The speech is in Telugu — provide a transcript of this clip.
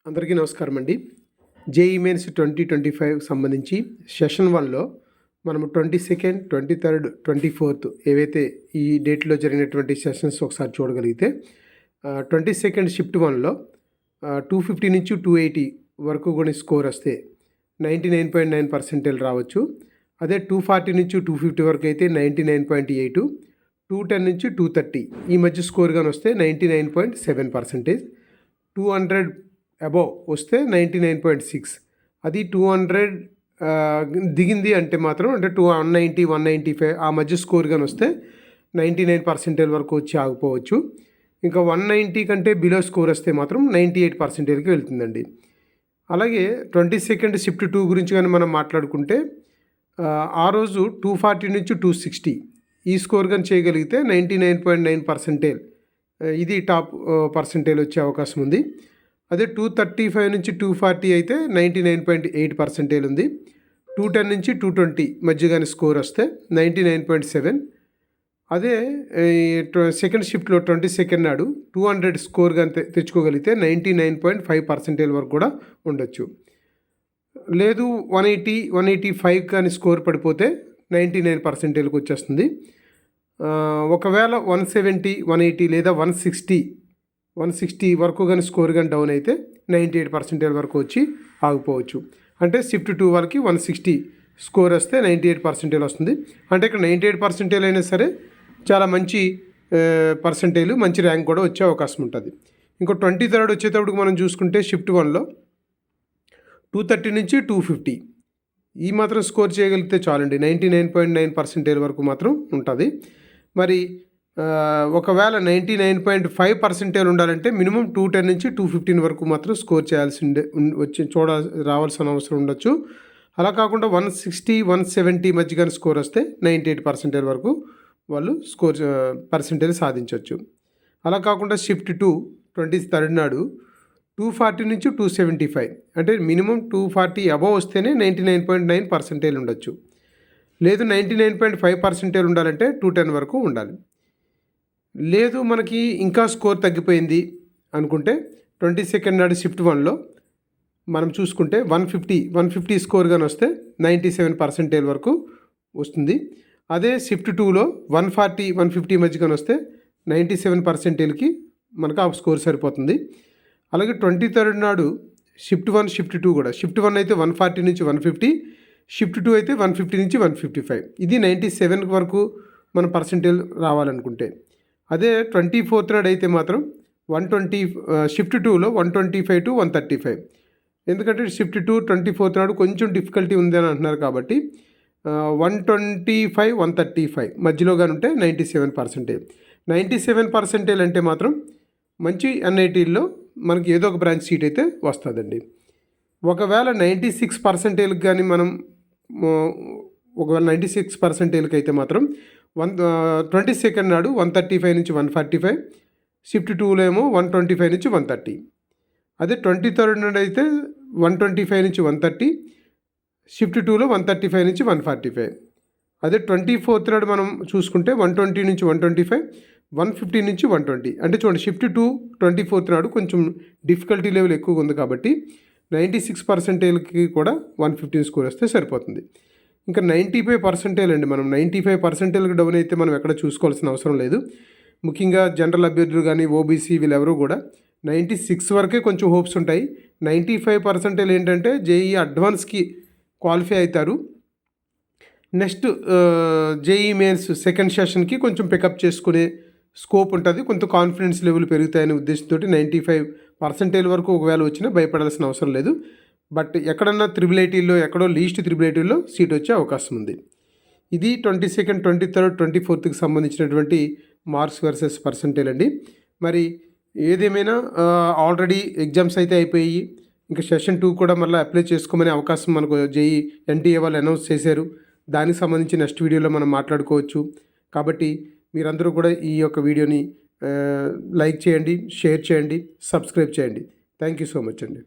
అందరికీ నమస్కారం అండి. జేఈ మెయిన్స్ 2025 సంబంధించి సెషన్ 1లో మనము 22nd, 23rd, 24th ఏవైతే ఈ డేట్లో జరిగినటువంటి సెషన్స్ ఒకసారి చూడగలిగితే 22nd షిఫ్ట్ 1లో 250 నుంచి 280 వరకు కూడా స్కోర్ వస్తే 99.9% రావచ్చు. అదే 240 నుంచి 250 వరకు అయితే 99.8, 210 నుంచి 230 ఈ మధ్య స్కోర్ కానీ వస్తే 99.7%, 200 అబోవ్ వస్తే 99.6, అది 200 దిగింది అంటే మాత్రం అంటే 190, 195 ఆ మధ్య స్కోర్ కానీ వస్తే 99% వరకు వచ్చి ఆగిపోవచ్చు. ఇంకా 190 కంటే బిలో స్కోర్ వస్తే మాత్రం 98%కి వెళ్తుందండి. అలాగే 22nd షిఫ్ట్ 2 గురించి కానీ మనం మాట్లాడుకుంటే ఆ రోజు 240 నుంచి 260 ఈ స్కోర్ కానీ చేయగలిగితే 99.9% ఇది టాప్ పర్సెంటేజ్ వచ్చే అవకాశం ఉంది. అదే 235 నుంచి 240 అయితే 99.8% ఉంది. 210 నుంచి 220 మధ్య కానీ స్కోర్ వస్తే 99.7. అదే సెకండ్ షిఫ్ట్లో 22nd నాడు 200 స్కోర్ కానీ తెచ్చుకోగలిగితే 99.5% వరకు కూడా ఉండొచ్చు. లేదు 180, 185 కానీ స్కోర్ పడిపోతే 99%కి వచ్చేస్తుంది. ఒకవేళ 170, 180 లేదా 160 వరకు కానీ స్కోర్ కానీ డౌన్ అయితే 98% వరకు వచ్చి ఆగిపోవచ్చు. అంటే షిఫ్ట్ 2 వాళ్ళకి 160 స్కోర్ వస్తే 98% వస్తుంది. అంటే ఇక్కడ 98% అయినా సరే చాలా మంచి పర్సంటేజ్, మంచి ర్యాంక్ కూడా వచ్చే అవకాశం ఉంటుంది. ఇంకో 23rd వచ్చేటప్పుడు మనం చూసుకుంటే షిఫ్ట్ 1లో 230 నుంచి 250 ఈ మాత్రం స్కోర్ చేయగలిగితే చాలండి, 99.9% వరకు మాత్రం ఉంటుంది. మరి ఒకవేళ 99.5% ఉండాలంటే మినిమం 210 నుంచి 215 వరకు మాత్రం స్కోర్ చేయాల్సి రావాల్సిన అవసరం ఉండొచ్చు. అలా కాకుండా 160, 170 మధ్య కానీ స్కోర్ వస్తే 98% వరకు వాళ్ళు పర్సెంటేజ్ సాధించవచ్చు. అలా కాకుండా షిఫ్ట్ 2 23rd నాడు 240 నుంచి 275 అంటే మినిమం 240 అబోవ్ వస్తేనే 99.9% ఉండొచ్చు. లేదు 99.5% ఉండాలంటే 210 వరకు ఉండాలి. లేదు మనకి ఇంకా స్కోర్ తగ్గిపోయింది అనుకుంటే 22nd నాడు షిఫ్ట్ 1లో మనం చూసుకుంటే 150 స్కోర్ కానీ వస్తే 97% వరకు వస్తుంది. అదే షిఫ్ట్ 2లో 140, 150 మధ్య కానీ వస్తే 97%కి మనకు ఆ స్కోర్ సరిపోతుంది. అలాగే 23rd నాడు షిఫ్ట్ 1, షిఫ్ట్ 2 కూడా షిఫ్ట్ 1 అయితే 140 నుంచి 150, షిఫ్ట్ 2 అయితే 150 నుంచి 155, ఇది 97 వరకు మన పర్సెంటేజ్ రావాలనుకుంటే. అదే 24th నాడు అయితే మాత్రం 120, షిఫ్ట్ 2లో 125 to 135, ఎందుకంటే షిఫ్ట్ 2 24th నాడు కొంచెం డిఫికల్టీ ఉంది అని అంటున్నారు కాబట్టి 125, 135 మధ్యలో కానీ ఉంటే 97%. 97% అంటే మాత్రం మంచి ఎన్ఐటీల్లో మనకి ఏదో ఒక బ్రాంచ్ సీట్ అయితే వస్తుందండి. ఒకవేళ 96%కి కానీ మనం ఒకవేళ 96%కి అయితే మాత్రం 22nd నాడు 135 నుంచి 145, షిఫ్ట్ 2లో ఏమో 125 నుంచి 130. అదే 23rd నాడు అయితే 125 నుంచి 130, షిఫ్ట్ 2లో 135 నుంచి 145. అదే 24th నాడు మనం చూసుకుంటే 120 నుంచి 125, 150 నుంచి 120. అంటే చూడండి, షిఫ్ట్ 2 24th నాడు కొంచెం డిఫికల్టీ లెవెల్ ఎక్కువగా ఉంది కాబట్టి 96%కి కూడా 115 స్కోర్ వస్తే సరిపోతుంది. ఇంకా 95% అండి, మనం 95%కి డౌన్ అయితే మనం ఎక్కడ చూసుకోవాల్సిన అవసరం లేదు. ముఖ్యంగా జనరల్ అభ్యర్థులు కానీ ఓబీసీ వీళ్ళెవరూ కూడా 96 వరకే కొంచెం హోప్స్ ఉంటాయి. 95% ఏంటంటే జేఈ అడ్వాన్స్కి క్వాలిఫై అవుతారు. నెక్స్ట్ జేఈ మెయిన్స్ సెకండ్ సెషన్కి కొంచెం పికప్ చేసుకునే స్కోప్ ఉంటుంది, కొంత కాన్ఫిడెన్స్ లెవెల్ పెరుగుతాయనే ఉద్దేశంతో 95% వరకు ఒకవేళ వచ్చినా భయపడాల్సిన అవసరం లేదు. బట్ ఎక్కడన్నా 888లో ఎక్కడో లీస్ట్ 888లో సీట్ వచ్చే అవకాశం ఉంది. ఇది 22nd, 23rd, 24thకి సంబంధించినటువంటి మార్క్స్ వర్సెస్ పర్సెంటేజ్ అండి. మరి ఏదేమైనా ఆల్రెడీ ఎగ్జామ్స్ అయితే అయిపోయి ఇంకా సెషన్ 2 కూడా మళ్ళీ అప్లై చేసుకోమనే అవకాశం మనకు జేఈ ఎన్టీఏ వాళ్ళు అనౌన్స్ చేశారు. దానికి సంబంధించి నెక్స్ట్ వీడియోలో మనం మాట్లాడుకోవచ్చు. కాబట్టి మీరందరూ కూడా ఈ యొక్క వీడియోని లైక్ చేయండి, షేర్ చేయండి, సబ్స్క్రైబ్ చేయండి. థ్యాంక్ యూ సో మచ్ అండి.